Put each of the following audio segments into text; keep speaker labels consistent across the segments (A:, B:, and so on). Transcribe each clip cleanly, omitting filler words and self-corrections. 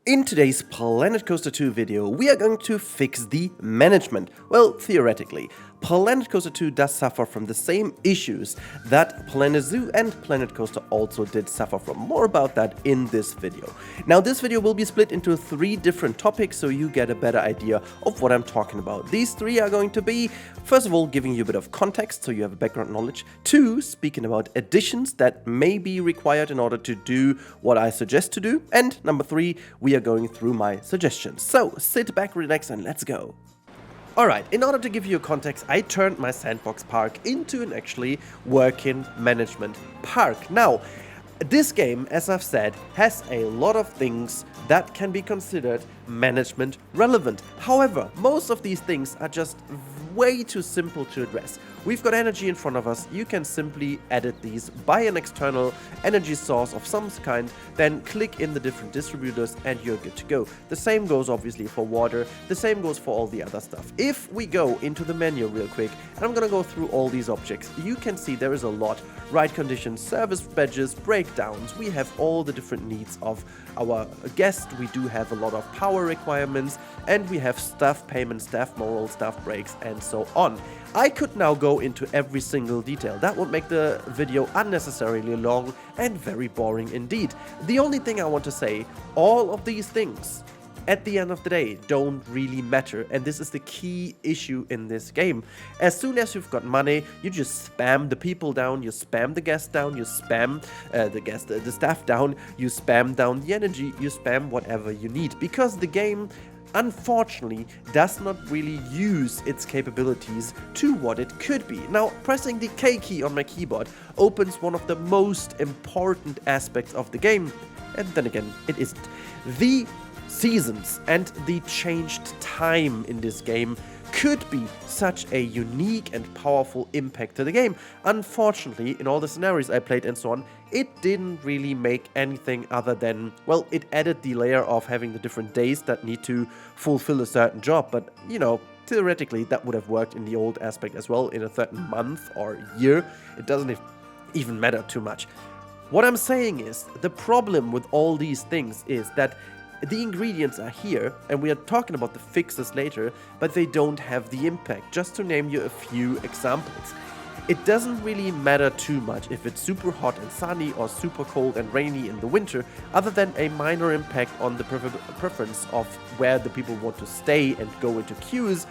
A: In today's Planet Coaster 2 video, we are going to fix the management. Well, theoretically. Planet Coaster 2 does suffer from the same issues that Planet Zoo and Planet Coaster also did suffer from. More about that in this video. Now, this video will be split into 3 different topics so you get a better idea of what I'm talking about. These 3 are going to be, first of all, giving you a bit of context so you have a background knowledge. 2, speaking about additions that may be required in order to do what I suggest to do. And number 3, we are going through my suggestions. So sit back, relax, and let's go. Alright, in order to give you context, I turned my Sandbox park into an actually working management park. Now, this game, as I've said, has a lot of things that can be considered management relevant. However, most of these things are just way too simple to address. We've got energy in front of us, you can simply edit these by an external energy source of some kind, then click in the different distributors and you're good to go. The same goes obviously for water, the same goes for all the other stuff. If we go into the menu real quick, and I'm gonna go through all these objects, you can see there is a lot. Ride conditions, service badges, breakdowns, we have all the different needs of our guest, we do have a lot of power requirements, and we have staff payment, staff moral, staff breaks, and so on. I could now go into every single detail. That would make the video unnecessarily long and very boring indeed. The only thing I want to say, all of these things, at the end of the day, don't really matter, and this is the key issue in this game. As soon as you've got money, you just spam the people down, you spam the guests down, you spam the staff down, you spam down the energy, you spam whatever you need, because the game unfortunately does not really use its capabilities to what it could be. Now, pressing the K key on my keyboard opens one of the most important aspects of the game, and then again, it isn't. The seasons and the changed time in this game could be such a unique and powerful impact to the game. Unfortunately, in all the scenarios I played and so on, it didn't really make anything other than, well, it added the layer of having the different days that need to fulfill a certain job, but, you know, theoretically that would have worked in the old aspect as well, in a certain month or year. It doesn't even matter too much. What I'm saying is, the problem with all these things is that the ingredients are here, and we are talking about the fixes later, but they don't have the impact. Just to name you a few examples. It doesn't really matter too much if it's super hot and sunny or super cold and rainy in the winter, other than a minor impact on the preference of where the people want to stay and go into queues.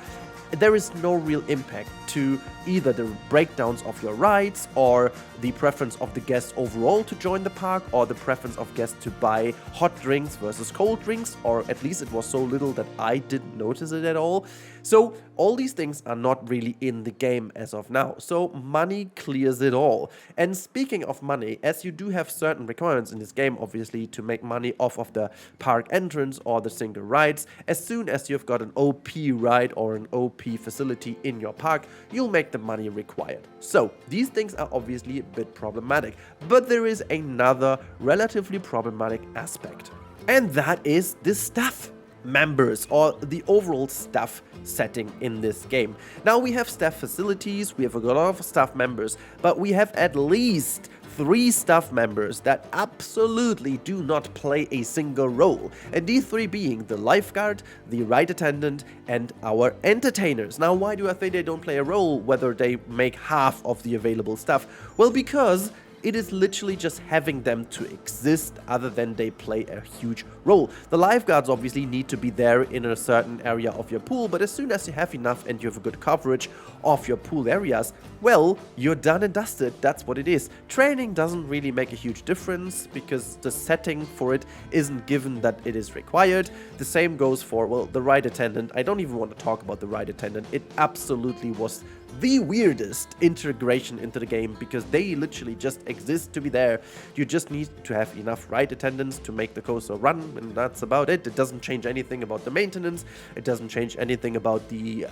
A: There is no real impact to either the breakdowns of your rides, or the preference of the guests overall to join the park, or the preference of guests to buy hot drinks versus cold drinks, or at least it was so little that I didn't notice it at all. So all these things are not really in the game as of now. So money clears it all. And speaking of money, as you do have certain requirements in this game, obviously, to make money off of the park entrance or the single rides, as soon as you've got an OP ride or an OP facility in your park, you'll make the money required. So these things are obviously a bit problematic, but there is another relatively problematic aspect, and that is the staff members, or the overall staff setting in this game. Now, we have staff facilities, we have a lot of staff members, but we have at least 3 staff members that absolutely do not play a single role, and these 3 being the lifeguard, the ride attendant, and our entertainers. Now, why do I think they don't play a role, whether they make half of the available stuff? Well, because it is literally just having them to exist, other than they play a huge role. The lifeguards obviously need to be there in a certain area of your pool, but as soon as you have enough and you have a good coverage of your pool areas, well, you're done and dusted. That's what it is. Training doesn't really make a huge difference because the setting for it isn't given that it is required. The same goes for, well, the ride attendant. I don't even want to talk about the ride attendant. It absolutely was the weirdest integration into the game, because they literally just exist to be there. You just need to have enough ride attendants to make the coaster run, and that's about it. It doesn't change anything about the maintenance. It doesn't change anything about the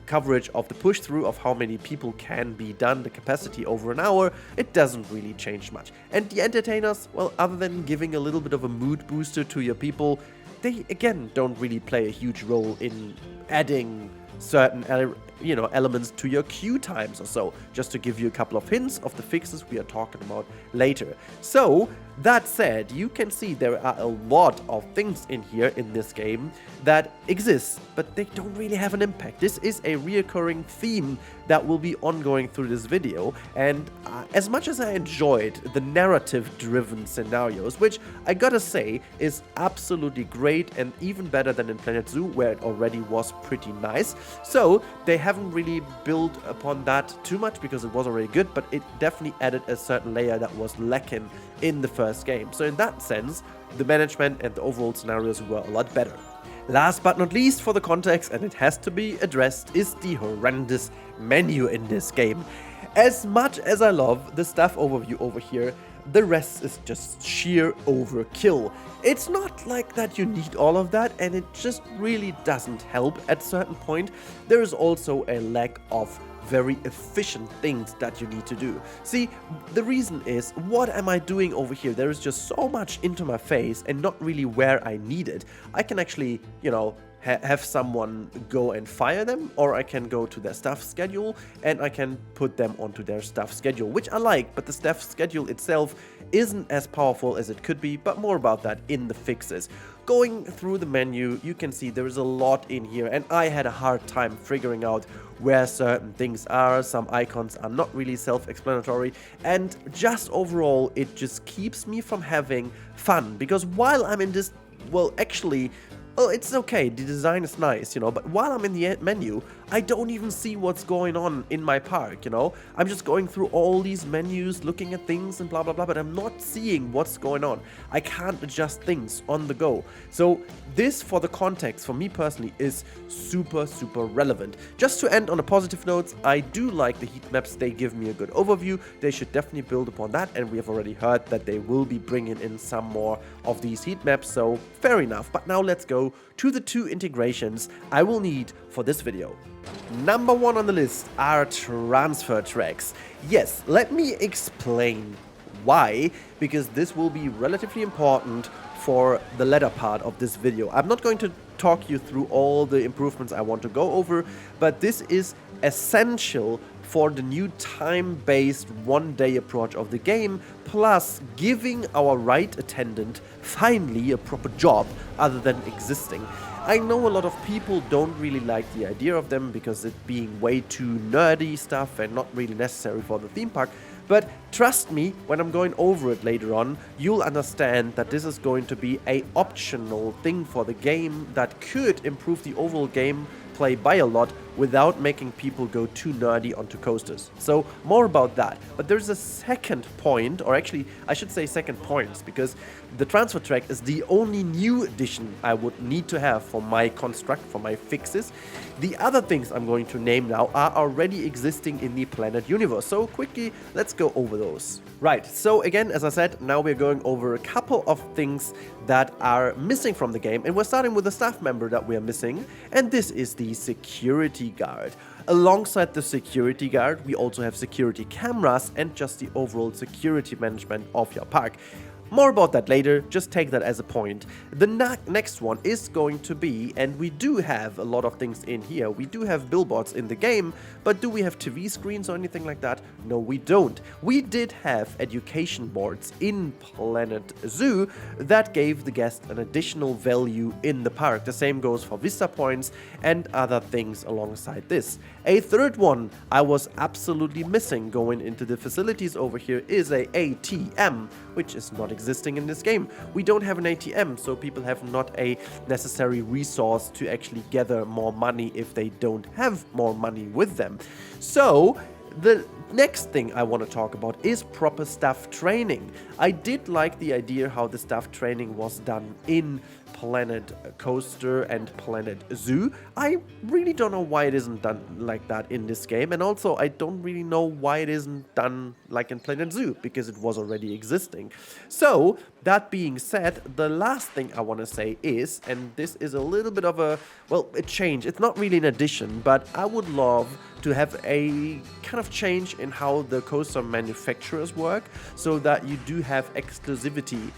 A: coverage of the push through, of how many people can be done, the capacity over an hour. It doesn't really change much. And the entertainers, well, other than giving a little bit of a mood booster to your people, they again don't really play a huge role in adding certain elements to your queue times or so, just to give you a couple of hints of the fixes we are talking about later. So that said, you can see there are a lot of things in here in this game that exist, but they don't really have an impact. This is a reoccurring theme that will be ongoing through this video, and as much as I enjoyed the narrative-driven scenarios, which I gotta say is absolutely great and even better than in Planet Zoo, where it already was pretty nice, so they haven't really built upon that too much because it was already good, but it definitely added a certain layer that was lacking in the first game. So in that sense, the management and the overall scenarios were a lot better. Last but not least, for the context, and it has to be addressed, is the horrendous menu in this game. As much as I love the staff overview over here, the rest is just sheer overkill. It's not like that you need all of that, and it just really doesn't help at a certain point. There is also a lack of very efficient things that you need to do. See, the reason is, what am I doing over here? There is just so much into my face and not really where I need it. I can actually, have someone go and fire them, or I can go to their staff schedule and I can put them onto their staff schedule, which I like, but the staff schedule itself isn't as powerful as it could be, but more about that in the fixes. Going through the menu, you can see there is a lot in here, and I had a hard time figuring out where certain things are. Some icons are not really self-explanatory, and just overall, it just keeps me from having fun, because while I'm in this, well, actually, it's okay, the design is nice, but while I'm in the menu, I don't even see what's going on in my park, I'm just going through all these menus, looking at things and blah blah blah, but I'm not seeing what's going on. I can't adjust things on the go. So this, for the context, for me personally, is super relevant. Just to end on a positive note, I do like the heat maps. They give me a good overview. They should definitely build upon that, and we have already heard that they will be bringing in some more of these heat maps, so fair enough. But now let's go to the two integrations I will need for this video. Number one on the list are transfer tracks. Yes, let me explain why, because this will be relatively important for the latter part of this video. I'm not going to talk you through all the improvements I want to go over, but this is essential for the new time-based one-day approach of the game, plus giving our ride attendant finally a proper job other than existing. I know a lot of people don't really like the idea of them because it being way too nerdy stuff and not really necessary for the theme park, but trust me, when I'm going over it later on, you'll understand that this is going to be an optional thing for the game that could improve the overall gameplay by a lot without making people go too nerdy onto coasters. So more about that. But there's a second point, or actually I should say second points, because the transfer track is the only new addition I would need to have for my construct, for my fixes. The other things I'm going to name now are already existing in the Planet universe. So quickly, let's go over those. Right, so again, as I said, now we're going over a couple of things that are missing from the game, and we're starting with a staff member that we are missing, and this is the security guard. Alongside the security guard, we also have security cameras and just the overall security management of your park. More about that later, just take that as a point. The next one is going to be, and we do have a lot of things in here, we do have billboards in the game, but do we have TV screens or anything like that? No, we don't. We did have education boards in Planet Zoo that gave the guest an additional value in the park. The same goes for Vista Points and other things alongside this. A third one I was absolutely missing going into the facilities over here is a ATM, which is not existing in this game. We don't have an ATM, so people have not a necessary resource to actually gather more money if they don't have more money with them. So the next thing I want to talk about is proper staff training. I did like the idea how the staff training was done in Planet Coaster and Planet Zoo. I really don't know why it isn't done like that in this game, and also I don't really know why it isn't done like in Planet Zoo, because it was already existing. So That being said, the last thing I want to say is, and this is a little bit of a change. It's not really an addition, but I would love to have a kind of change in how the coaster manufacturers work, so that you do have exclusivity,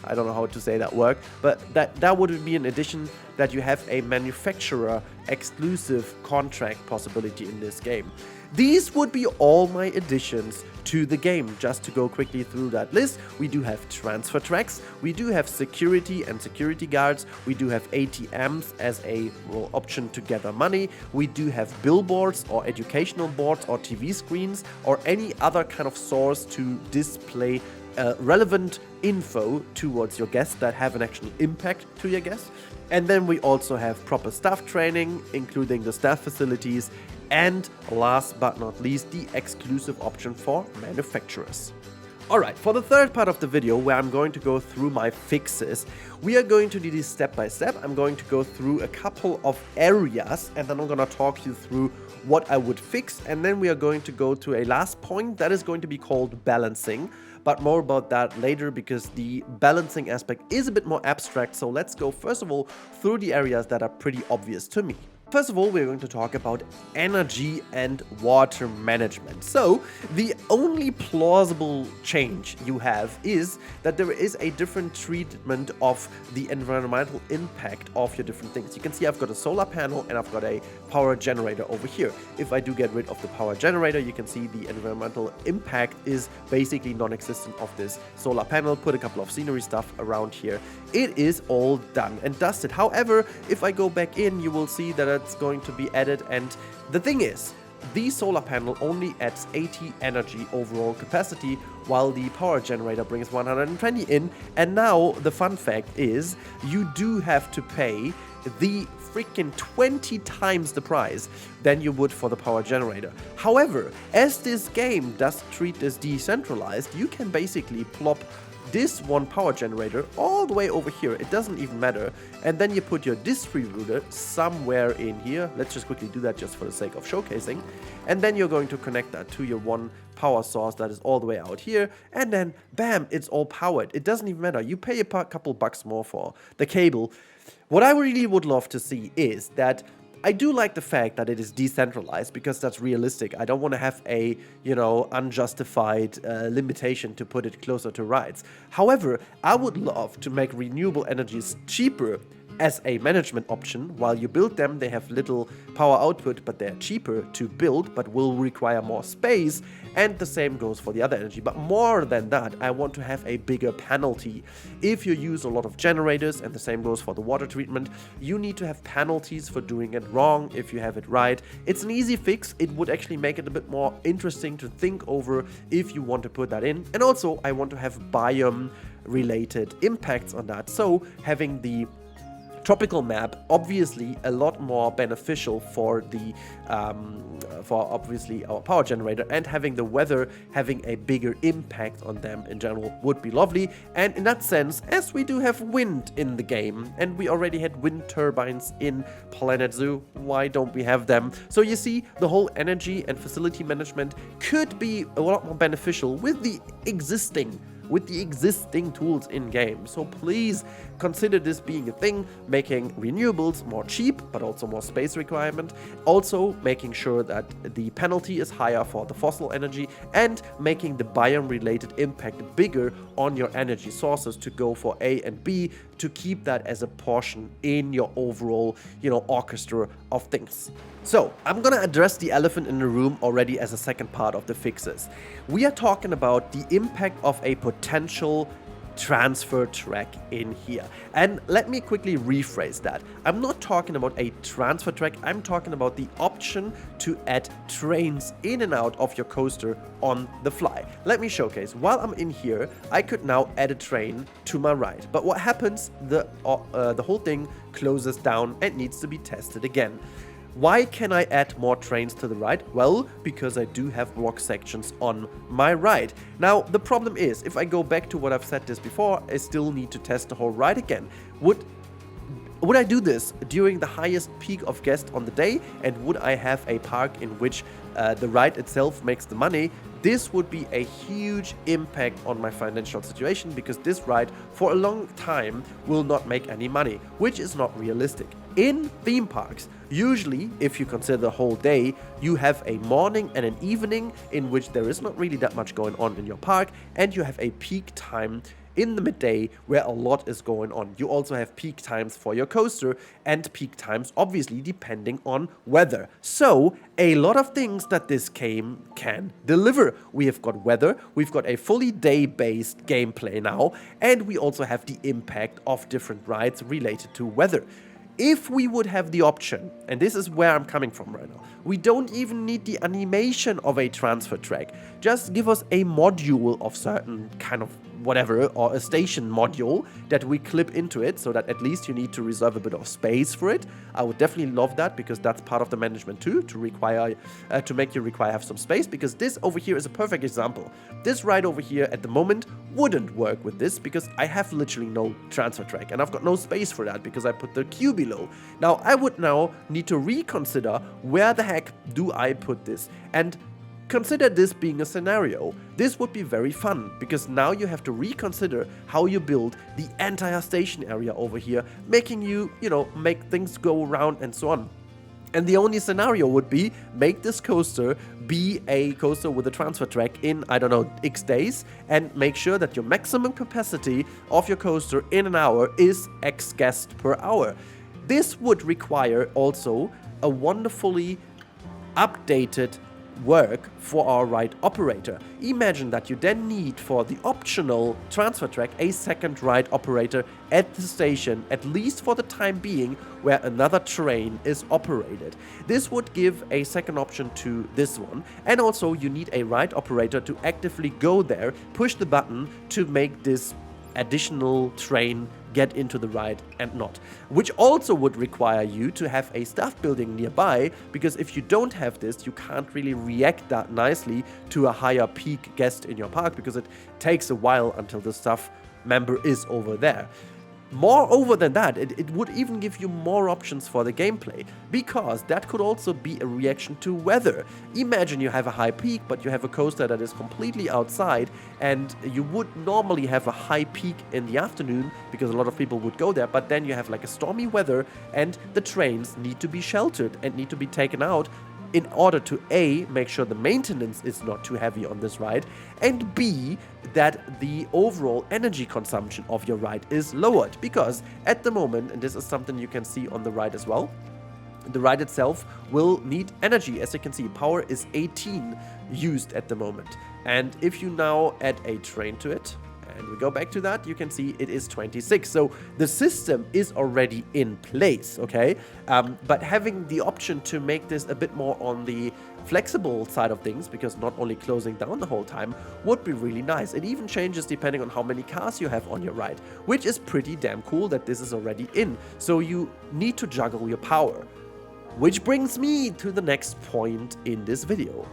A: I don't know how to say that word, but that would be an addition, that you have a manufacturer exclusive contract possibility in this game. These would be all my additions to the game. Just to go quickly through that list, we do have transfer tracks, we do have security and security guards, we do have ATMs as a option to gather money, we do have billboards or educational boards or TV screens or any other kind of source to display relevant info towards your guests that have an actual impact to your guests. And then we also have proper staff training, including the staff facilities, and last but not least, the exclusive option for manufacturers. Alright, for the third part of the video, where I'm going to go through my fixes, we are going to do this step by step. I'm going to go through a couple of areas, and then I'm going to talk you through what I would fix, and then we are going to go to a last point that is going to be called balancing. But more about that later, because the balancing aspect is a bit more abstract. So let's go first of all through the areas that are pretty obvious to me. First of all, we're going to talk about energy and water management. So the only plausible change you have is that there is a different treatment of the environmental impact of your different things. You can see I've got a solar panel and I've got a power generator over here. If I do get rid of the power generator, you can see the environmental impact is basically non-existent of this solar panel. Put a couple of scenery stuff around here. It is all done and dusted. However, if I go back in, you will see that it's going to be added, and the thing is, the solar panel only adds 80 energy overall capacity, while the power generator brings 120 in. And now the fun fact is, you do have to pay the freaking 20 times the price than you would for the power generator. However, as this game does treat this decentralized, you can basically plop this one power generator all the way over here. It doesn't even matter. And then you put your distributor somewhere in here. Let's just quickly do that just for the sake of showcasing. And then you're going to connect that to your one power source that is all the way out here. And then bam, it's all powered. It doesn't even matter. You pay a couple bucks more for the cable. What I really would love to see is that I do like the fact that it is decentralized, because that's realistic. I don't want to have a, unjustified limitation to put it closer to rides. However, I would love to make renewable energies cheaper as a management option. While you build them, they have little power output, but they're cheaper to build, but will require more space. And the same goes for the other energy. But more than that, I want to have a bigger penalty. If you use a lot of generators, and the same goes for the water treatment, you need to have penalties for doing it wrong. If you have it right, it's an easy fix. It would actually make it a bit more interesting to think over if you want to put that in. And also, I want to have biome related impacts on that. So having the tropical map, obviously a lot more beneficial for the for obviously our power generator, and having the weather having a bigger impact on them in general would be lovely. And in that sense, as we do have wind in the game, and we already had wind turbines in Planet Zoo, why don't we have them? So you see, the whole energy and facility management could be a lot more beneficial with the existing tools in game. So please consider this being a thing, making renewables more cheap but also more space requirement, also making sure that the penalty is higher for the fossil energy, and making the biome related impact bigger on your energy sources to go for A and B, to keep that as a portion in your overall, orchestra of things. So I'm gonna address the elephant in the room already as a second part of the fixes. We are talking about the impact of a potential transfer track in here. And let me quickly rephrase that. I'm not talking about a transfer track, I'm talking about the option to add trains in and out of your coaster on the fly. Let me showcase. While I'm in here, I could now add a train to my ride. But what happens? The whole thing closes down and needs to be tested again. Why can I add more trains to the ride? Well, because I do have block sections on my ride. Now, the problem is, if I go back to what I've said this before, I still need to test the whole ride again. Would Would I do this during the highest peak of guests on the day, and would I have a park in which the ride itself makes the money? This would be a huge impact on my financial situation, because this ride for a long time will not make any money, which is not realistic. In theme parks, usually, if you consider the whole day, you have a morning and an evening in which there is not really that much going on in your park, and you have a peak time in the midday where a lot is going on. You also have peak times for your coaster, and peak times obviously depending on weather. So a lot of things that this game can deliver. We have got weather, we've got a fully day-based gameplay now, and we also have the impact of different rides related to weather. If we would have the option, and this is where I'm coming from right now, we don't even need the animation of a transfer track. Just give us a module of certain kind of whatever, or a station module that we clip into it, so that at least you need to reserve a bit of space for it. I would definitely love that, because that's part of the management too, to make you have some space, because this over here is a perfect example. This ride over here at the moment wouldn't work with this, because I have literally no transfer track, and I've got no space for that because I put the queue below. Now I would now need to reconsider where the heck do I put this, and consider this being a scenario. This would be very fun, because now you have to reconsider how you build the entire station area over here, making you, make things go around and so on. And the only scenario would be, make this coaster be a coaster with a transfer track in, I don't know, X days, and make sure that your maximum capacity of your coaster in an hour is X guests per hour. This would require also a wonderfully updated work for our ride operator. Imagine that you then need, for the optional transfer track, a second ride operator at the station, at least for the time being, where another train is operated. This would give a second option to this one, and also you need a ride operator to actively go there, push the button to make this additional train get into the ride and not. Which also would require you to have a staff building nearby, because if you don't have this, you can't really react that nicely to a higher peak guest in your park, because it takes a while until the staff member is over there. Moreover than that, it would even give you more options for the gameplay, because that could also be a reaction to weather. Imagine you have a high peak, but you have a coaster that is completely outside, and you would normally have a high peak in the afternoon, because a lot of people would go there, but then you have like a stormy weather, and the trains need to be sheltered and need to be taken out in order to A, make sure the maintenance is not too heavy on this ride, and B, that the overall energy consumption of your ride is lowered. Because at the moment, and this is something you can see on the ride as well, the ride itself will need energy. As you can see, power is 18 used at the moment. And if you now add a train to it, and we go back to that, you can see it is 26. So the system is already in place, okay? But having the option to make this a bit more on the flexible side of things, because not only closing down the whole time, would be really nice. It even changes depending on how many cars you have on your ride, which is pretty damn cool that this is already in. So you need to juggle your power. Which brings me to the next point in this video.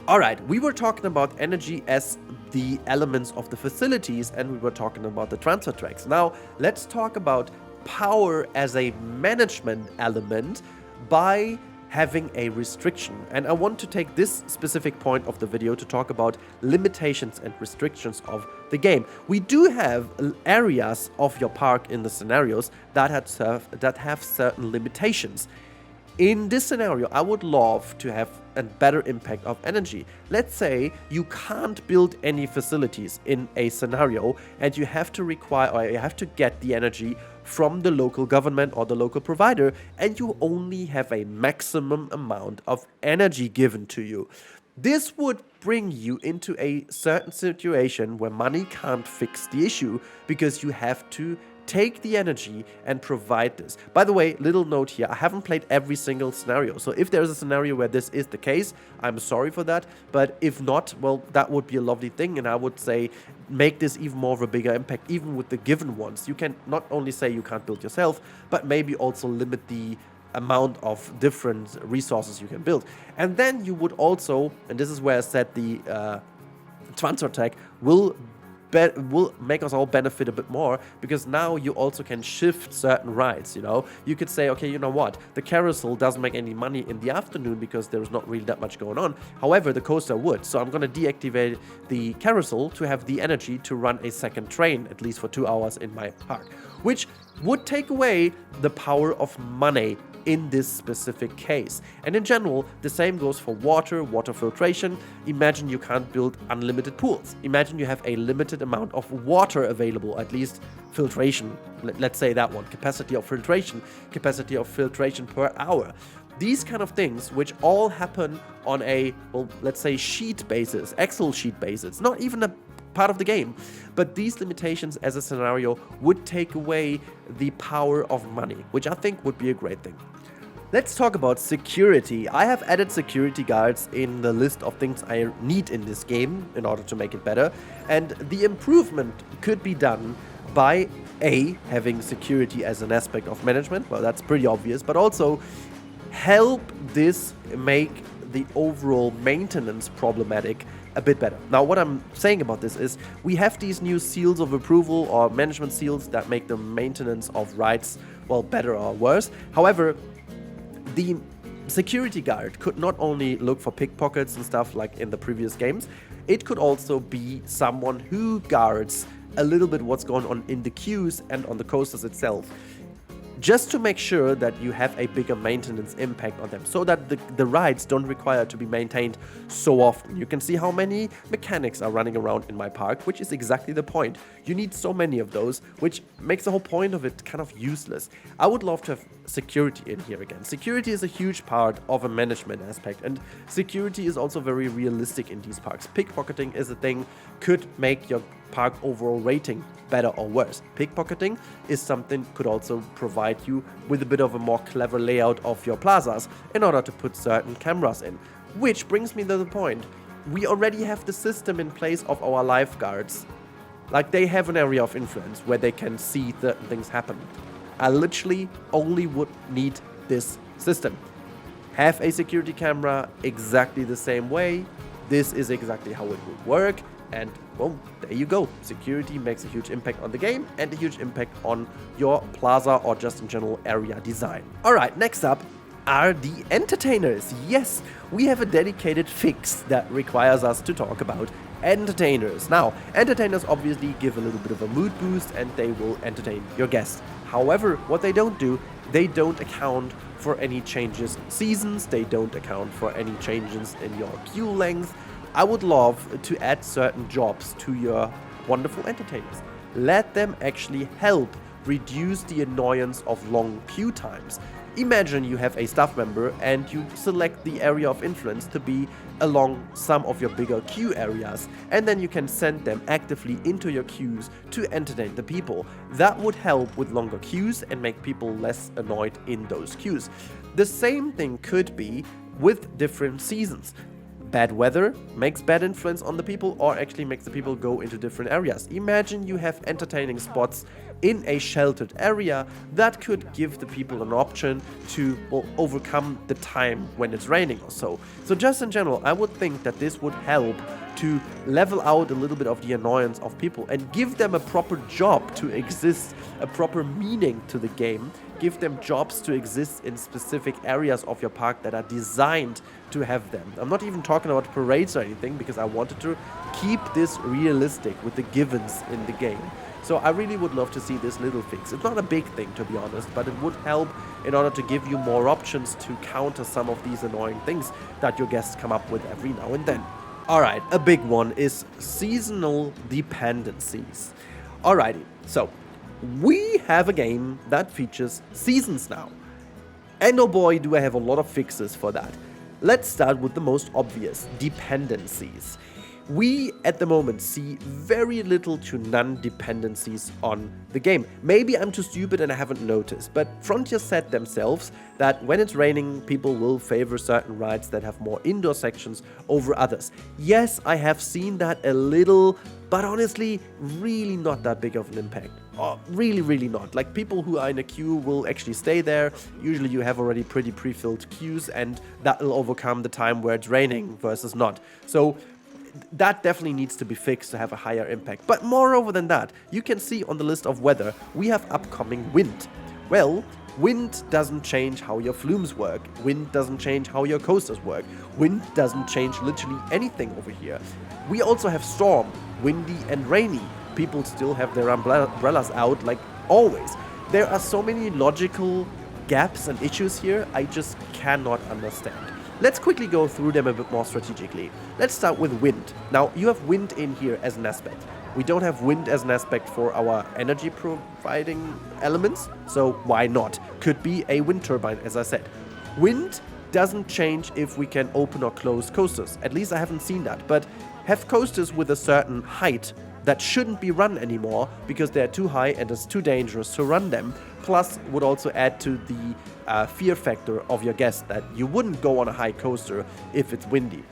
A: Alright, we were talking about energy as the elements of the facilities, and we were talking about the transfer tracks. Now, let's talk about power as a management element by having a restriction. And I want to take this specific point of the video to talk about limitations and restrictions of the game. We do have areas of your park in the scenarios that have certain limitations. In this scenario, I would love to have a better impact of energy. Let's say you can't build any facilities in a scenario, and you have to get the energy from the local government or the local provider, and you only have a maximum amount of energy given to you. This would bring you into a certain situation where money can't fix the issue, because you have to take the energy and provide this. By the way, little note here, I haven't played every single scenario, so if there's a scenario where this is the case, I'm sorry for that, but if not, well, that would be a lovely thing, and I would say make this even more of a bigger impact, even with the given ones. You can not only say you can't build yourself, but maybe also limit the amount of different resources you can build. And then you would also, and this is where I said the transfer tag will will make us all benefit a bit more, because now you also can shift certain rides, you know. You could say, okay, you know what, the carousel doesn't make any money in the afternoon because there's not really that much going on. However, the coaster would, so I'm going to deactivate the carousel to have the energy to run a second train, at least for 2 hours in my park, which would take away the power of money in this specific case. And in general, the same goes for water filtration. Imagine you can't build unlimited pools. Imagine you have a limited amount of water available, at least filtration. Let's say that one, capacity of filtration per hour. These kind of things, which all happen on a, well, let's say sheet basis, Excel sheet basis, not even a part of the game, but these limitations as a scenario would take away the power of money, which I think would be a great thing. Let's talk about security. I have added security guards in the list of things I need in this game in order to make it better, and the improvement could be done by having security as an aspect of management. Well, that's pretty obvious, but also help this make the overall maintenance problematic a bit better. Now, what I'm saying about this is we have these new seals of approval or management seals that make the maintenance of rides, well, better or worse. However, the security guard could not only look for pickpockets and stuff like in the previous games, it could also be someone who guards a little bit what's going on in the queues and on the coasters itself, just to make sure that you have a bigger maintenance impact on them, so that the rides don't require to be maintained so often. You can see how many mechanics are running around in my park, which is exactly the point. You need so many of those, which makes the whole point of it kind of useless. I would love to have security in here again. Security is a huge part of a management aspect, and security is also very realistic in these parks. Pickpocketing is a thing, could make your park overall rating better or worse. Pickpocketing is something could also provide you with a bit of a more clever layout of your plazas in order to put certain cameras in. Which brings me to the point, we already have the system in place of our lifeguards. Like, they have an area of influence where they can see certain things happen. I literally only would need this system. Have a security camera exactly the same way. This is exactly how it would work. And, well, there you go. Security makes a huge impact on the game and a huge impact on your plaza or just in general area design. Alright, next up are the entertainers. Yes, we have a dedicated fix that requires us to talk about entertainers. Now, entertainers obviously give a little bit of a mood boost and they will entertain your guests. However, what they don't do, they don't account for any changes in seasons, they don't account for any changes in your queue length. I would love to add certain jobs to your wonderful entertainers. Let them actually help reduce the annoyance of long queue times. Imagine you have a staff member and you select the area of influence to be along some of your bigger queue areas, and then you can send them actively into your queues to entertain the people. That would help with longer queues and make people less annoyed in those queues. The same thing could be with different seasons. Bad weather makes bad influence on the people or actually makes the people go into different areas. Imagine you have entertaining spots in a sheltered area that could give the people an option to, well, overcome the time when it's raining or so. So just in general, I would think that this would help to level out a little bit of the annoyance of people and give them a proper job to exist, a proper meaning to the game. Give them jobs to exist in specific areas of your park that are designed to have them. I'm not even talking about parades or anything because I wanted to keep this realistic with the givens in the game. So I really would love to see this little fix. It's not a big thing, to be honest, but it would help in order to give you more options to counter some of these annoying things that your guests come up with every now and then. Alright, a big one is seasonal dependencies. Alrighty, so we have a game that features seasons now. And oh boy, do I have a lot of fixes for that. Let's start with the most obvious, dependencies. We, at the moment, see very little to none dependencies on the game. Maybe I'm too stupid and I haven't noticed, but Frontier said themselves that when it's raining, people will favor certain rides that have more indoor sections over others. Yes, I have seen that a little, but honestly, really not that big of an impact. Oh, really not. Like, people who are in a queue will actually stay there. Usually you have already pretty pre-filled queues and that will overcome the time where it's raining versus not. So that definitely needs to be fixed to have a higher impact. But moreover than that, you can see on the list of weather, we have upcoming wind. Well, wind doesn't change how your flumes work. Wind doesn't change how your coasters work. Wind doesn't change literally anything over here. We also have storm, windy and rainy. People still have their umbrellas out like always. There are so many logical gaps and issues here I just cannot understand. Let's quickly go through them a bit more strategically. Let's start with wind. Now, you have wind in here as an aspect. We don't have wind as an aspect for our energy providing elements, so why not? Could be a wind turbine, as I said. Wind doesn't change if we can open or close coasters. At least I haven't seen that, but have coasters with a certain height that shouldn't be run anymore because they're too high and it's too dangerous to run them. Plus, would also add to the fear factor of your guest that you wouldn't go on a high coaster if it's windy.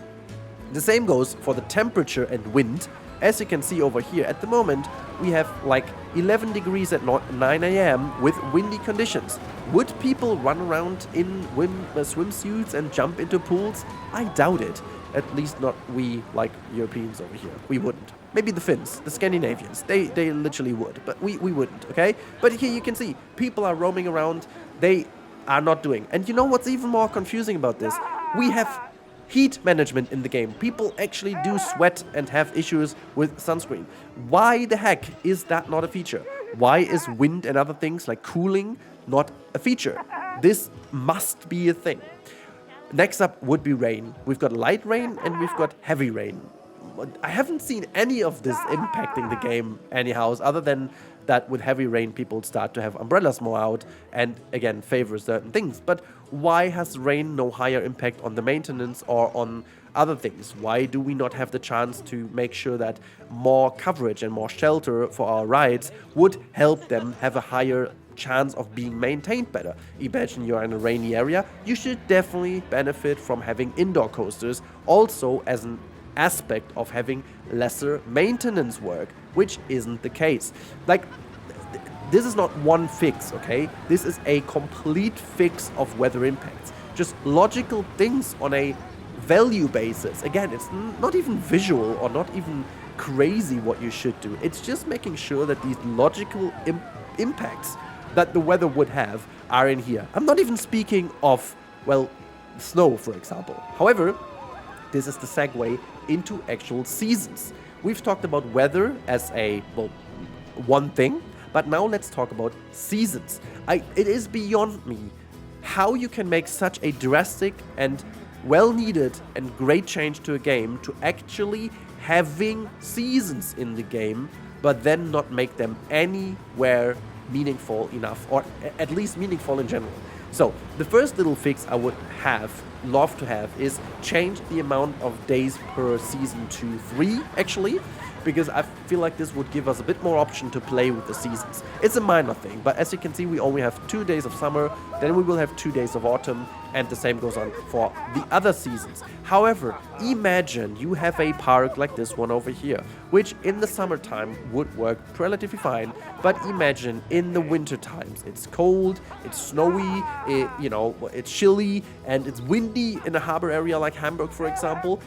A: The same goes for the temperature and wind. As you can see over here, at the moment, we have like 11 degrees at 9 a.m. with windy conditions. Would people run around in swimsuits and jump into pools? I doubt it. At least not we, like Europeans over here. We wouldn't. Maybe the Finns, the Scandinavians, they literally would, but we wouldn't, okay? But here you can see, people are roaming around, they are not doing. And you know what's even more confusing about this? We have heat management in the game. People actually do sweat and have issues with sunscreen. Why the heck is that not a feature? Why is wind and other things like cooling not a feature? This must be a thing. Next up would be rain. We've got light rain and we've got heavy rain. I haven't seen any of this impacting the game anyhow, other than that with heavy rain people start to have umbrellas more out and again favor certain things. But why has rain no higher impact on the maintenance or on other things? Why do we not have the chance to make sure that more coverage and more shelter for our rides would help them have a higher chance of being maintained better? Imagine you're in a rainy area, you should definitely benefit from having indoor coasters also as an aspect of having lesser maintenance work, which isn't the case. Like, this is not one fix, okay? This is a complete fix of weather impacts. Just logical things on a value basis. Again, it's not even visual or not even crazy what you should do. It's just making sure that these logical impacts that the weather would have are in here. I'm not even speaking of, well, snow, for example. However, this is the segue into actual seasons. We've talked about weather as a, well, one thing, but now let's talk about seasons. It is beyond me how you can make such a drastic and well-needed and great change to a game to actually having seasons in the game, but then not make them anywhere meaningful enough, or at least meaningful in general. So the first little fix I would love to have is change the amount of days per season to 3 actually, because I feel like this would give us a bit more option to play with the seasons. It's a minor thing, but as you can see, we only have 2 days of summer, then we will have 2 days of autumn, and the same goes on for the other seasons. However, imagine you have a park like this one over here, which in the summertime would work relatively fine, but imagine in the winter times, it's cold, it's snowy, it's chilly, and it's windy in a harbor area like Hamburg, for example.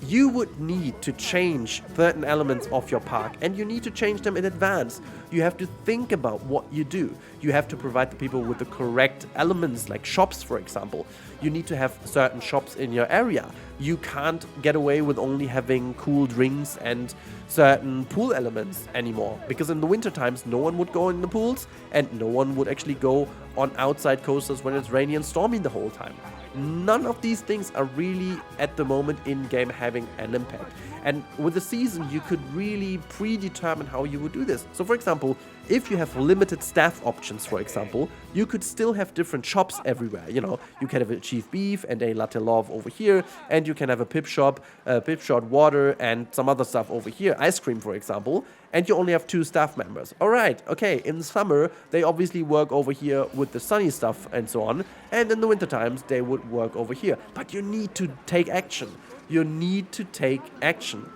A: You would need to change certain elements of your park, and you need to change them in advance. You have to think about what you do. You have to provide the people with the correct elements, like shops, for example. You need to have certain shops in your area. You can't get away with only having cool drinks and certain pool elements anymore, because in the winter times no one would go in the pools and no one would actually go on outside coasters when it's rainy and stormy the whole time. None of these things are really at the moment in-game having an impact. And with the season, you could really predetermine how you would do this. So for example, if you have limited staff options, for example, you could still have different shops everywhere. You know, you can have a chief beef and a latte love over here, and you can have a pip shop, pip shot water, and some other stuff over here, ice cream, for example, and you only have 2 staff members. All right, okay, in the summer, they obviously work over here with the sunny stuff and so on, and in the winter times, they would work over here. But you need to take action. You need to take action,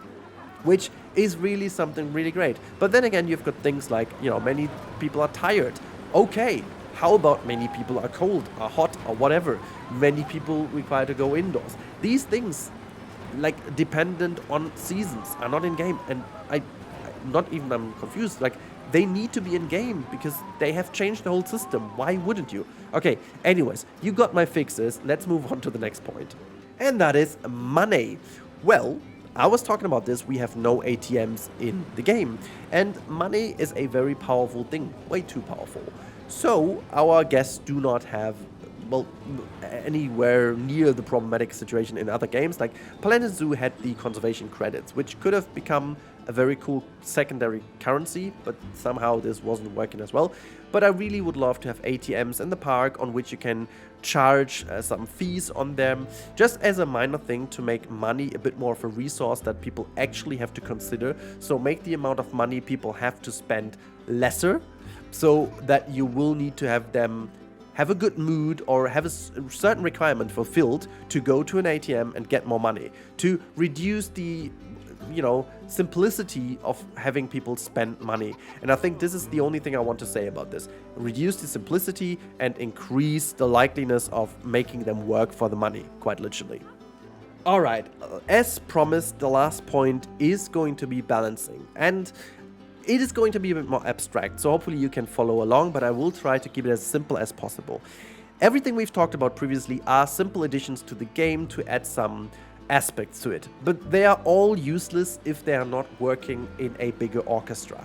A: which is really something really great. But then again, you've got things like, many people are tired. Okay, how about many people are cold, are hot, or whatever? Many people require to go indoors. These things, like dependent on seasons, are not in game, and I'm confused. Like, they need to be in game because they have changed the whole system. Why wouldn't you? Okay, anyways, you got my fixes. Let's move on to the next point. And that is money. Well, I was talking about this. We have no ATMs in the game, and money is a very powerful thing, way too powerful. So our guests do not have, well, anywhere near the problematic situation in other games. Like Planet Zoo had the conservation credits, which could have become a very cool secondary currency, but somehow this wasn't working as well. But I really would love to have ATMs in the park on which you can charge some fees on them, just as a minor thing to make money a bit more of a resource that people actually have to consider. So make the amount of money people have to spend lesser, so that you will need to have them have a good mood or have a certain requirement fulfilled to go to an ATM and get more money, to reduce the simplicity of having people spend money. And I think this is the only thing I want to say about this. Reduce the simplicity and increase the likeliness of making them work for the money, quite literally. Alright, as promised, the last point is going to be balancing. And it is going to be a bit more abstract, so hopefully you can follow along, but I will try to keep it as simple as possible. Everything we've talked about previously are simple additions to the game to add some aspects to it, but they are all useless if they are not working in a bigger orchestra.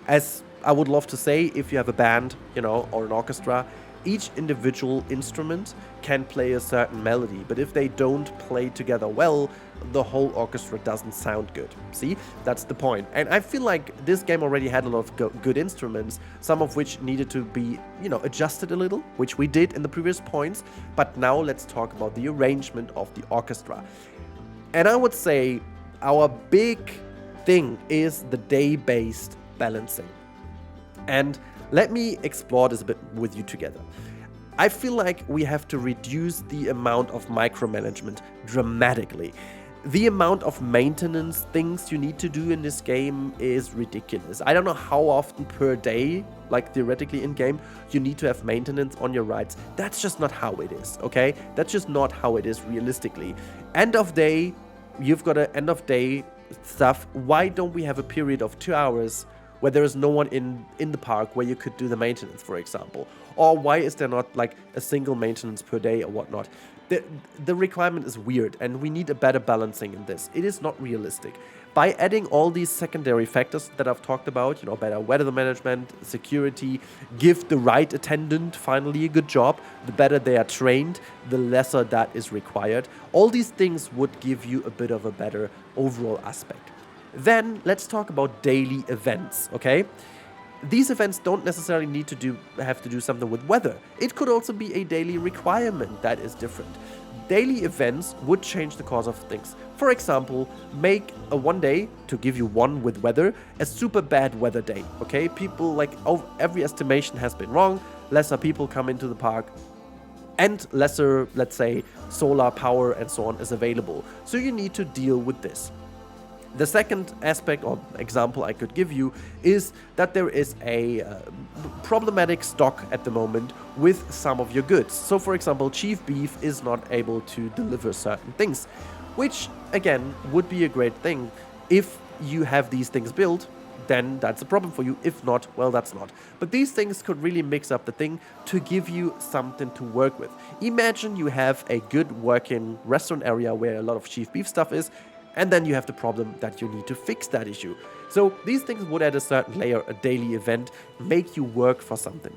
A: As I would love to say, if you have a band, or an orchestra, each individual instrument can play a certain melody, but if they don't play together well, the whole orchestra doesn't sound good. See, that's the point. And I feel like this game already had a lot of good instruments, some of which needed to be, adjusted a little, which we did in the previous points. But now let's talk about the arrangement of the orchestra. And I would say our big thing is the day-based balancing. And let me explore this a bit with you together. I feel like we have to reduce the amount of micromanagement dramatically. The amount of maintenance things you need to do in this game is ridiculous. I don't know how often per day, like theoretically in game, you need to have maintenance on your rides. That's just not how it is, okay? That's just not how it is realistically. End of day, you've got a end of day stuff. Why don't we have a period of 2 hours where there is no one in the park where you could do the maintenance, for example? Or why is there not like a single maintenance per day or whatnot? The requirement is weird, and we need a better balancing in this. It is not realistic. By adding all these secondary factors that I've talked about, better weather management, security, give the ride attendant finally a good job, the better they are trained, the lesser that is required. All these things would give you a bit of a better overall aspect. Then let's talk about daily events, okay? These events don't necessarily need to have to do something with weather. It could also be a daily requirement that is different. Daily events would change the course of things. For example, make a one day, to give you one with weather, a super bad weather day, okay? People every estimation has been wrong, lesser people come into the park, and lesser, let's say, solar power and so on is available. So you need to deal with this. The second aspect or example I could give you is that there is a problematic stock at the moment with some of your goods. So for example, Chief Beef is not able to deliver certain things, which again would be a great thing. If you have these things built, then that's a problem for you. If not, well, that's not. But these things could really mix up the thing to give you something to work with. Imagine you have a good working restaurant area where a lot of Chief Beef stuff is, and then you have the problem that you need to fix that issue. So these things would add a certain layer, a daily event, make you work for something.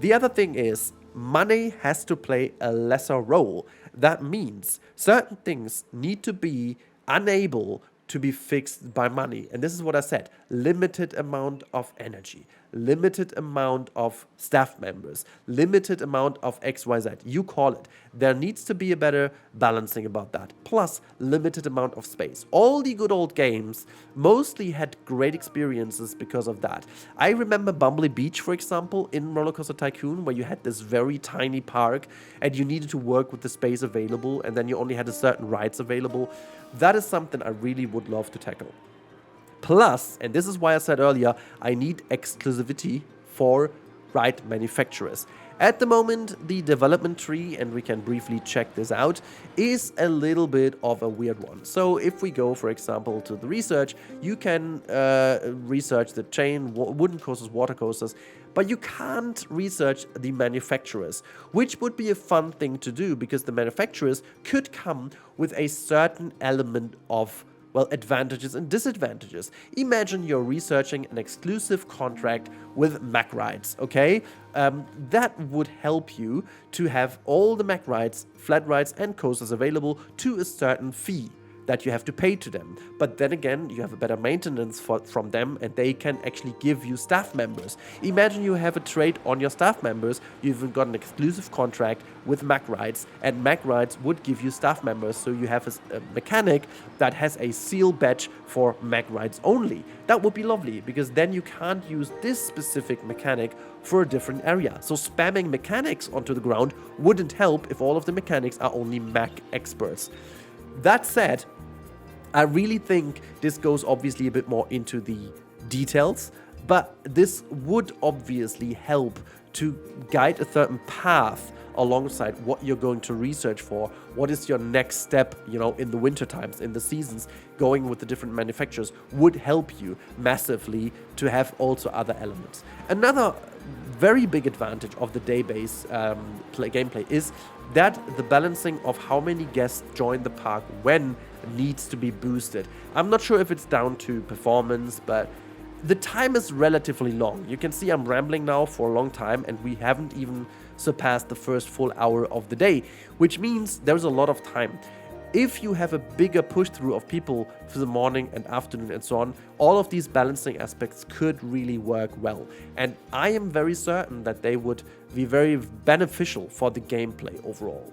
A: The other thing is, money has to play a lesser role. That means certain things need to be unable to be fixed by money. And this is what I said, limited amount of energy, limited amount of staff members, limited amount of XYZ, you call it. There needs to be a better balancing about that. Plus, limited amount of space. All the good old games mostly had great experiences because of that. I remember Bumbley Beach, for example, in Roller Coaster Tycoon, where you had this very tiny park and you needed to work with the space available, and then you only had a certain rides available. That is something I really would love to tackle. Plus, and this is why I said earlier, I need exclusivity for right manufacturers. At the moment, the development tree, and we can briefly check this out, is a little bit of a weird one. So if we go, for example, to the research, you can research the chain, wooden coasters, water coasters, but you can't research the manufacturers, which would be a fun thing to do because the manufacturers could come with a certain element of, well, advantages and disadvantages. Imagine you're researching an exclusive contract with Mac rides, okay? That would help you to have all the Mac rides, flat rides, and coasters available to a certain fee that you have to pay to them. But then again, you have a better maintenance from them, and they can actually give you staff members. Imagine you have a trade on your staff members, you've got an exclusive contract with Mac Rides, and Mac Rides would give you staff members, so you have a mechanic that has a seal badge for Mac Rides only. That would be lovely, because then you can't use this specific mechanic for a different area. So spamming mechanics onto the ground wouldn't help if all of the mechanics are only Mac experts. That said, I really think this goes obviously a bit more into the details, but this would obviously help to guide a certain path alongside what you're going to research for. What is your next step, you know, in the winter times, in the seasons, going with the different manufacturers would help you massively to have also other elements. Another very big advantage of the day-based gameplay is that the balancing of how many guests join the park when needs to be boosted. I'm not sure if it's down to performance, but the time is relatively long. You can see I'm rambling now for a long time, and we haven't even surpassed the first full hour of the day, which means there's a lot of time. If you have a bigger push through of people for the morning and afternoon and so on, all of these balancing aspects could really work well. And I am very certain that they would be very beneficial for the gameplay overall.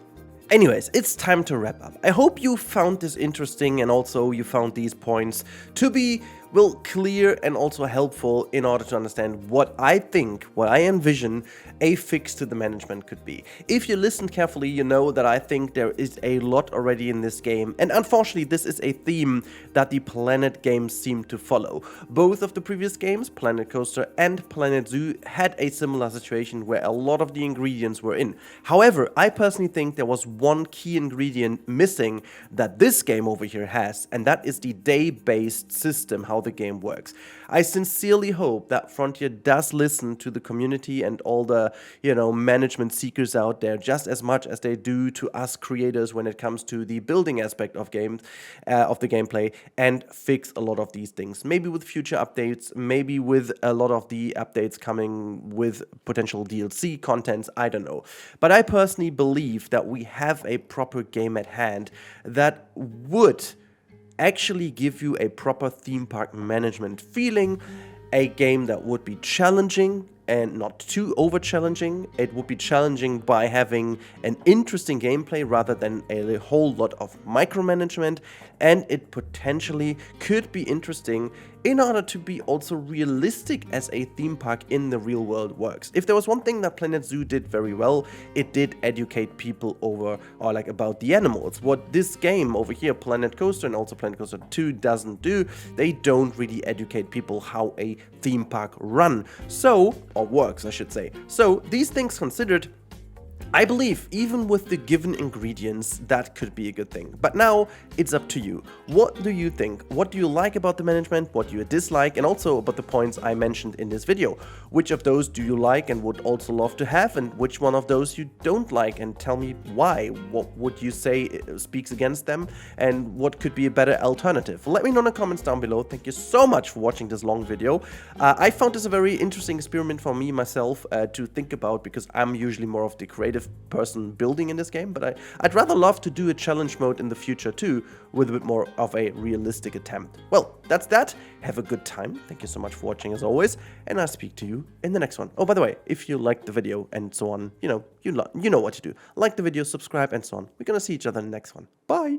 A: Anyways, it's time to wrap up. I hope you found this interesting and also you found these points to be, well, clear and also helpful in order to understand what I think, what I envision a fix to the management could be. If you listened carefully, you know that I think there is a lot already in this game, and unfortunately this is a theme that the Planet games seem to follow. Both of the previous games, Planet Coaster and Planet Zoo, had a similar situation where a lot of the ingredients were in. However, I personally think there was one key ingredient missing that this game over here has, and that is the day-based system, how the game works. I sincerely hope that Frontier does listen to the community and all the, you know, management seekers out there just as much as they do to us creators when it comes to the building aspect of games, of the gameplay, and fix a lot of these things. Maybe with future updates, maybe with a lot of the updates coming with potential DLC contents, I don't know. But I personally believe that we have a proper game at hand that would actually give you a proper theme park management feeling, a game that would be challenging and not too over challenging. It would be challenging by having an interesting gameplay rather than a whole lot of micromanagement, and it potentially could be interesting in order to be also realistic as a theme park in the real world works. If there was one thing that Planet Zoo did very well, it did educate people over, or like about the animals. What this game over here, Planet Coaster and also Planet Coaster 2 doesn't do, they don't really educate people how a theme park run. So, or works, I should say. So, these things considered, I believe, even with the given ingredients, that could be a good thing. But now, it's up to you. What do you think? What do you like about the management? What do you dislike? And also about the points I mentioned in this video. Which of those do you like and would also love to have? And which one of those you don't like? And tell me why. What would you say speaks against them? And what could be a better alternative? Let me know in the comments down below. Thank you so much for watching this long video. I found this a very interesting experiment for me, myself, to think about, because I'm usually more of the creative person building in this game, but I'd rather love to do a challenge mode in the future too, with a bit more of a realistic attempt. Well, that's that. Have a good time. Thank you so much for watching as always, and I'll speak to you in the next one. Oh, by the way, if you liked the video and so on, you know what to do. Like the video, subscribe, and so on. We're gonna see each other in the next one. Bye!